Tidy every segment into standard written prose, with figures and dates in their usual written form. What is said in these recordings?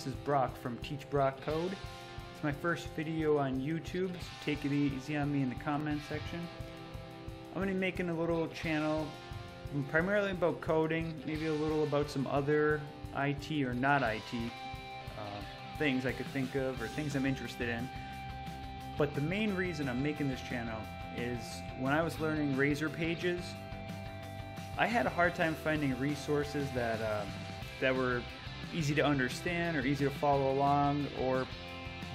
this is Brock from Teach Brock Code. It's my first video on YouTube, so take it easy on me in the comment section. I'm going to be making a little channel primarily about coding, maybe a little about some other IT or not IT things I could think of or things I'm interested in. But the main reason I'm making this channel is when I was learning Razor Pages, I had a hard time finding resources that were easy to understand or easy to follow along, or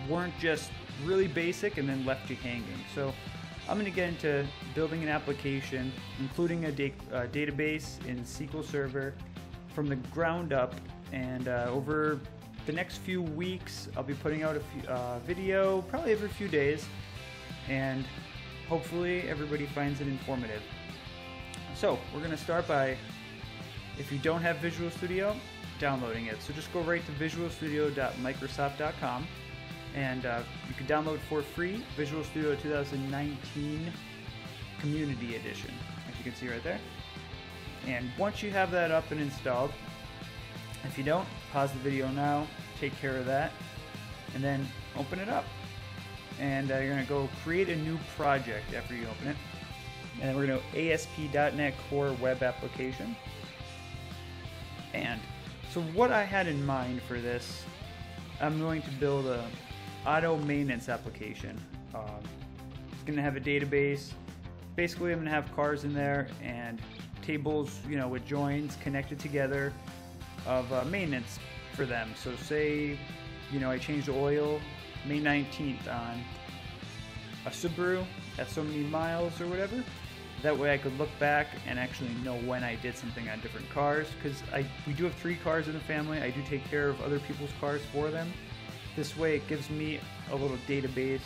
weren't just really basic and then left you hanging. So I'm going to get into building an application, including a database in SQL Server from the ground up, and over the next few weeks I'll be putting out a video probably every few days, and hopefully everybody finds it informative. So we're going to start by, if you don't have Visual Studio, downloading it. So just go right to visualstudio.microsoft.com and you can download for free Visual Studio 2019 Community Edition, as you can see right there. And once you have that up and installed, if you don't, pause the video now, take care of that, and then open it up. And you're going to go create a new project after you open it. And we're going to ASP.NET Core web application. And so what I had in mind for this, I'm going to build a auto maintenance application. It's going to have a database. Basically, I'm going to have cars in there and tables, with joins connected together of maintenance for them. So say, I changed the oil May 19th on a Subaru at so many miles or whatever. That way I could look back and actually know when I did something on different cars, because we do have 3 cars in the family. I do take care of other people's cars for them. This way it gives me a little database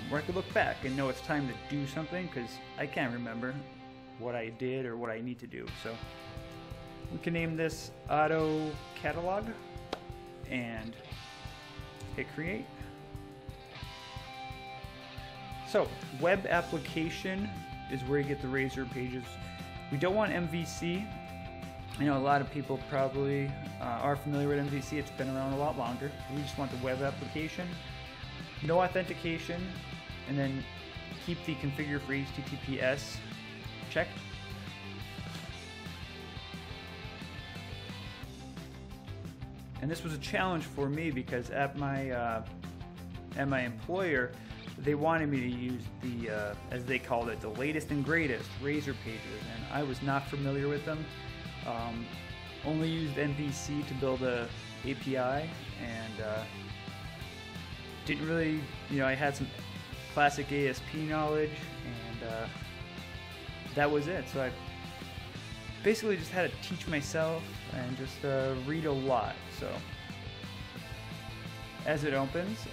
where I could look back and know it's time to do something, because I can't remember what I did or what I need to do. So we can name this Auto Catalog and hit create. So web application is where you get the Razor Pages. We don't want MVC. I know a lot of people probably are familiar with MVC. It's been around a lot longer. We just want the web application, no authentication, and then keep the configure for HTTPS checked. And this was a challenge for me because at my employer, they wanted me to use the, as they called it, the latest and greatest Razor Pages, and I was not familiar with them. Only used MVC to build a API, and didn't really, I had some classic ASP knowledge, and that was it. So I basically just had to teach myself and just read a lot. So as it opens,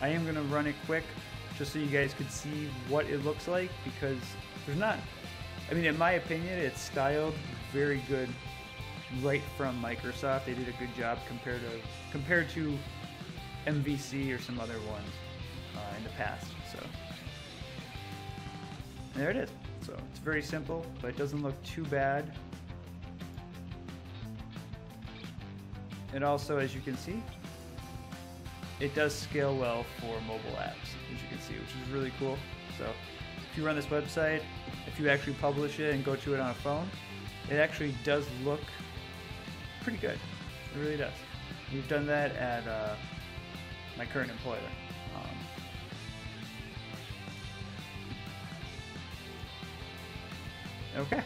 I am going to run it quick just so you guys could see what it looks like, because there's not, in my opinion, it's styled very good right from Microsoft. They did a good job compared to MVC or some other ones in the past. So there it is. So it's very simple, but it doesn't look too bad. And also, as you can see, it does scale well for mobile apps, as you can see, which is really cool. So if you run this website, if you actually publish it and go to it on a phone, it actually does look pretty good. It really does. We've done that at my current employer. Okay.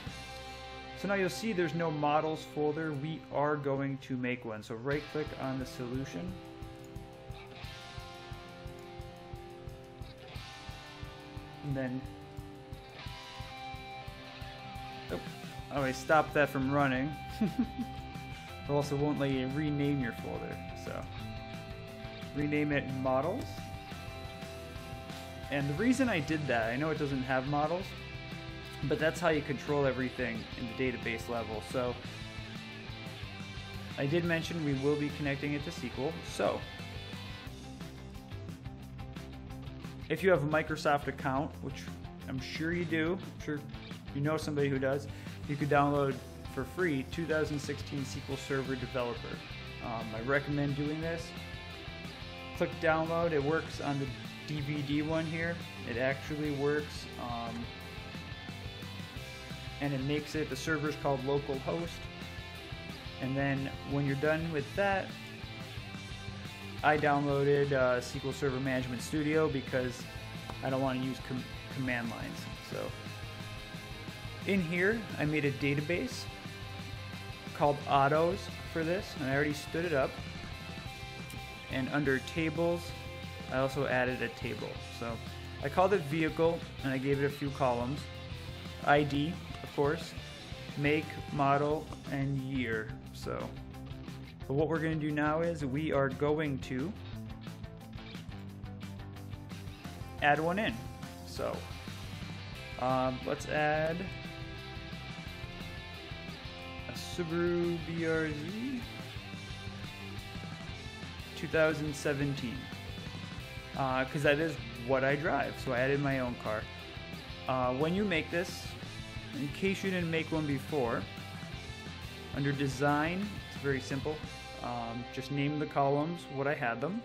So now you'll see there's no models folder. We are going to make one. So right click on the solution. And then, oh, I stopped that from running. It also won't let you rename your folder. So rename it models. And the reason I did that, I know it doesn't have models, but that's how you control everything in the database level. So I did mention we will be connecting it to SQL. So if you have a Microsoft account, which I'm sure you do, I'm sure you know somebody who does, you could download for free 2016 SQL Server Developer. I recommend doing this. Click download. It works on the DVD one here. It actually works, and it makes it, the server's called localhost. And then when you're done with that, I downloaded SQL Server Management Studio because I don't want to use command lines. So in here, I made a database called autos for this, and I already stood it up. And under tables, I also added a table. So I called it vehicle, and I gave it a few columns. ID, of course, make, model, and year. So what we're going to do now is we are going to add one in. So let's add a Subaru BRZ 2017 because that is what I drive. So I added my own car. When you make this, in case you didn't make one before, under design, it's very simple. Just name the columns what I had them,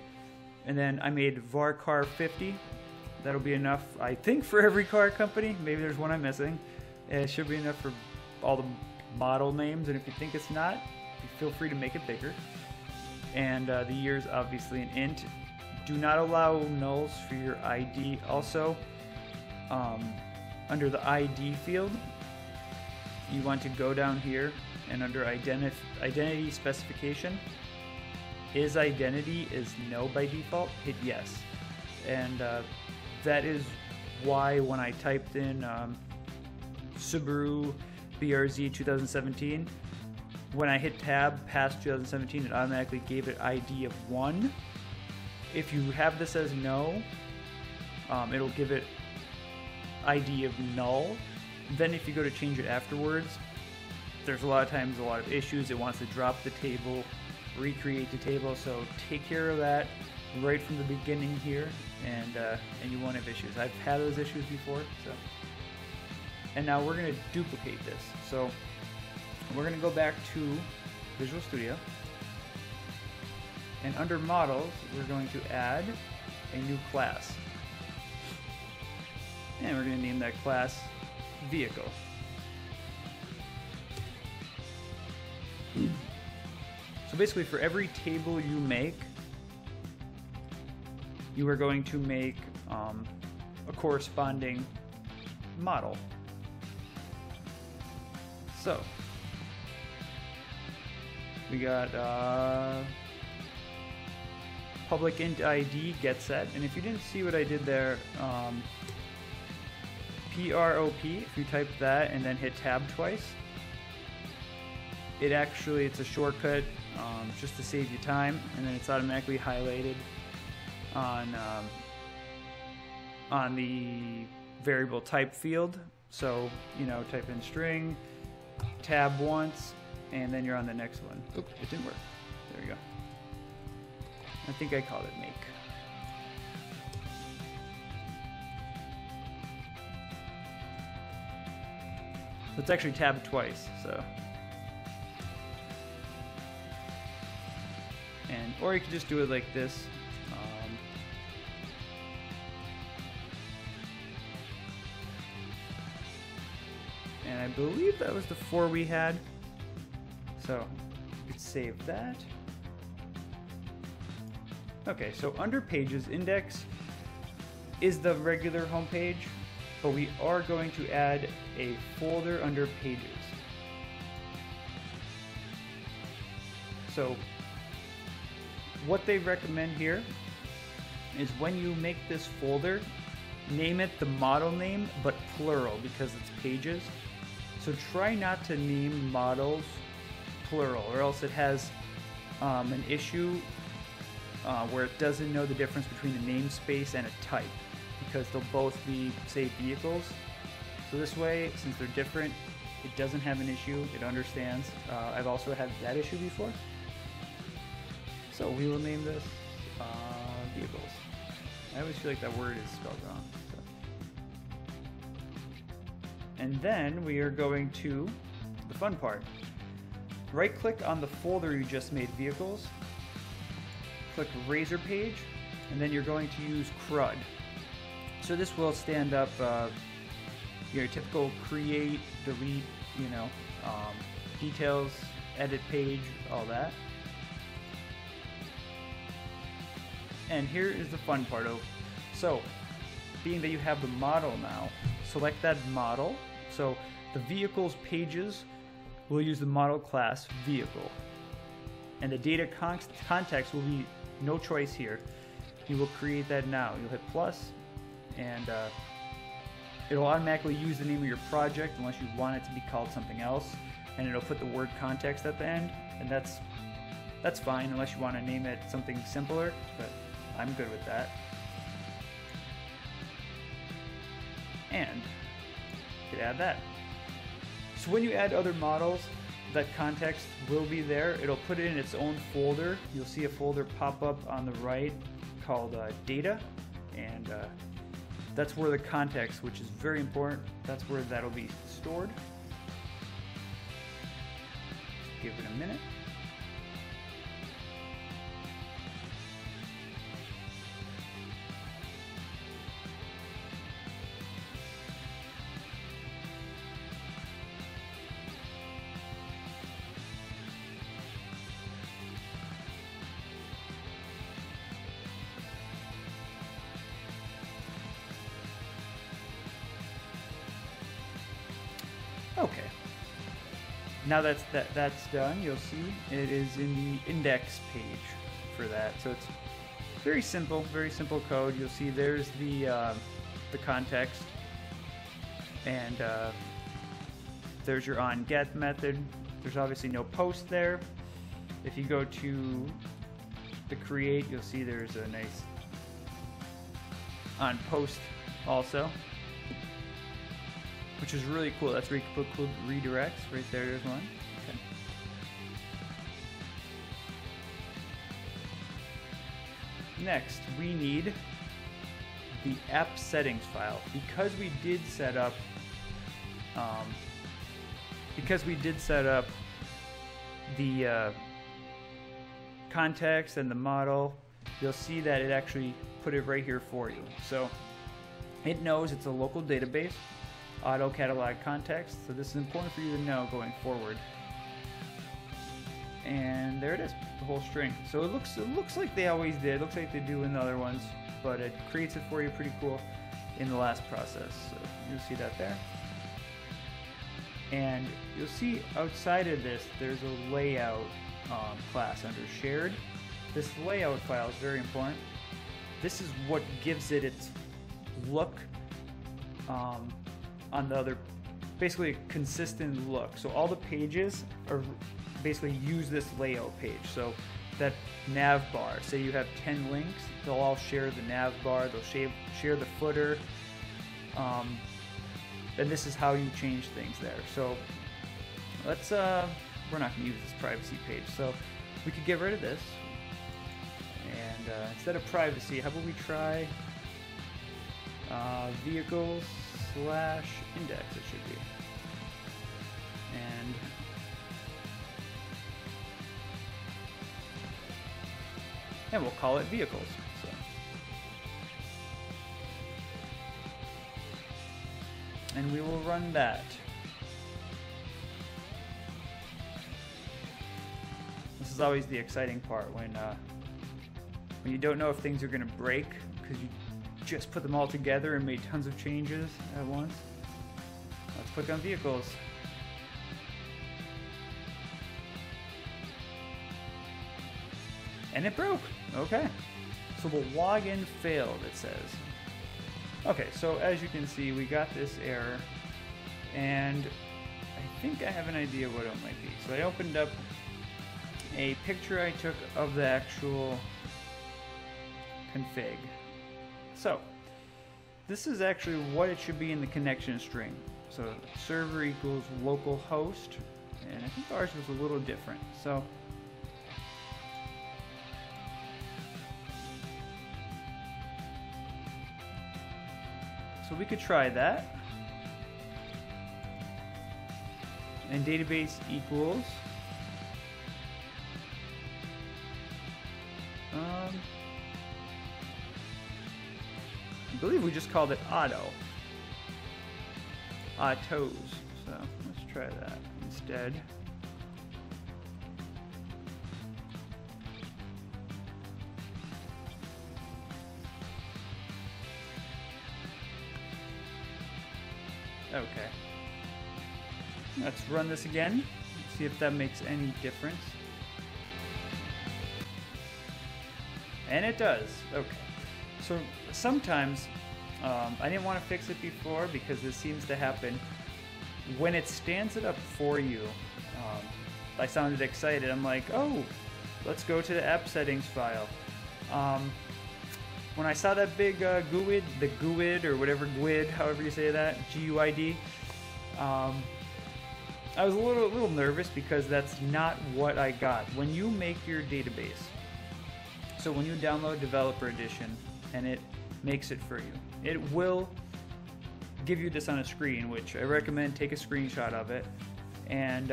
and then I made varchar 50. That'll be enough, I think, for every car company. Maybe there's one I'm missing. It should be enough for all the model names, and if you think it's not, feel free to make it bigger. And the year is obviously an int. Do not allow nulls for your ID. Also, under the ID field, you want to go down here and under identity specification, is identity is no by default, hit yes. And that is why when I typed in Subaru BRZ 2017, when I hit tab past 2017, it automatically gave it ID of 1. If you have this as no, it'll give it ID of null. Then if you go to change it afterwards, there's a lot of times a lot of issues. It wants to drop the table, recreate the table, so take care of that right from the beginning here, and you won't have issues. I've had those issues before. So, and now we're going to duplicate this. So we're going to go back to Visual Studio, and under models, we're going to add a new class, and we're going to name that class vehicle. So basically, for every table you make, you are going to make a corresponding model. So we got public int ID get set, and if you didn't see what I did there, PROP, if you type that and then hit tab twice, it's a shortcut just to save you time, and then it's automatically highlighted on the variable type field. So, type in string, tab once, and then you're on the next one. Oops, it didn't work. There we go. I think I called it make. So it's actually tab twice, so. Or you could just do it like this. And I believe that was the 4 we had. So you could save that. Okay, so under pages, index is the regular home page, but we are going to add a folder under pages. So what they recommend here is when you make this folder, name it the model name, but plural because it's pages. So try not to name models plural, or else it has an issue where it doesn't know the difference between a namespace and a type, because they'll both be, say, vehicles. So this way, since they're different, it doesn't have an issue, it understands. I've also had that issue before. So we will name this vehicles. I always feel like that word is spelled wrong. So. And then we are going to the fun part. right click on the folder you just made, vehicles, click razor page, and then you're going to use CRUD. So this will stand up your typical create, delete, details, edit page, all that. And here is the fun part of, so being that you have the model now, select that model. So the vehicles pages will use the model class vehicle. And the data context will be no choice here. You will create that now. You'll hit plus, and it'll automatically use the name of your project unless you want it to be called something else, and it'll put the word context at the end, and that's fine unless you want to name it something simpler, but I'm good with that. And you could add that. So when you add other models, that context will be there. It'll put it in its own folder. You'll see a folder pop up on the right called data, and that's where the context, which is very important, that's where that'll be stored. Give it a minute. Okay. Now that's done, you'll see it is in the index page for that. So it's very simple code. You'll see there's the context, and there's your onGet method. There's obviously no post there. If you go to the create, you'll see there's a nice onPost also, which is really cool. That's where you can put redirects. Right there's one. Okay. Next, we need the app settings file. Because we did set up the context and the model, you'll see that it actually put it right here for you. So it knows it's a local database, auto catalog context, so this is important for you to know going forward. And there it is, the whole string. So it looks like they always did. It looks like they do in the other ones, but it creates it for you pretty cool in the last process. So you'll see that there. And you'll see outside of this, there's a layout class under shared. This layout file is very important. This is what gives it its look on the other, basically a consistent look. So all the pages are basically use this layout page. So that nav bar, say you have 10 links, they'll all share the nav bar, they'll share the footer, and this is how you change things there. So let's, we're not gonna use this privacy page, so we could get rid of this. And instead of privacy, how about we try vehicles / index, it should be. And we'll call it vehicles. So. And we will run that. This is always the exciting part when you don't know if things are going to break because you just put them all together and made tons of changes at once. Let's click on vehicles. And it broke. Okay. So the login failed, it says. Okay, so as you can see, we got this error, and I think I have an idea what it might be. So I opened up a picture I took of the actual config. So this is actually what it should be in the connection string. So server equals localhost, and I think ours was a little different. So we could try that. And database equals believe we just called it auto. Autos. So let's try that instead. Okay. Let's run this again. See if that makes any difference. And it does. Okay. So sometimes, I didn't want to fix it before because this seems to happen when it stands it up for you. I sounded excited. I'm like, oh, let's go to the app settings file. When I saw that big GUID, the GUID or whatever GUID, however you say that, GUID, I was a little nervous because that's not what I got. When you make your database, so when you download Developer Edition and it makes it for you, it will give you this on a screen, which I recommend take a screenshot of it and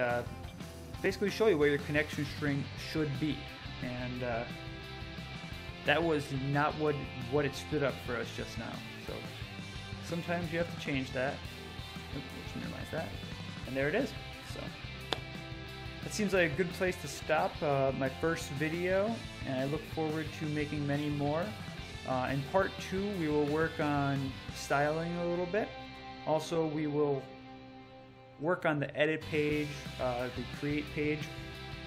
basically show you where your connection string should be. And that was not what it stood up for us just now. So sometimes you have to change that. Let's minimize that. And there it is. So that seems like a good place to stop my first video, and I look forward to making many more. In part 2, we will work on styling a little bit. Also, we will work on the edit page, the create page,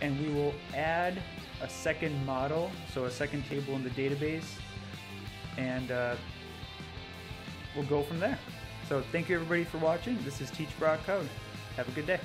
and we will add a second model, so a second table in the database, and we'll go from there. So thank you everybody for watching. This is Teach Broad Code. Have a good day.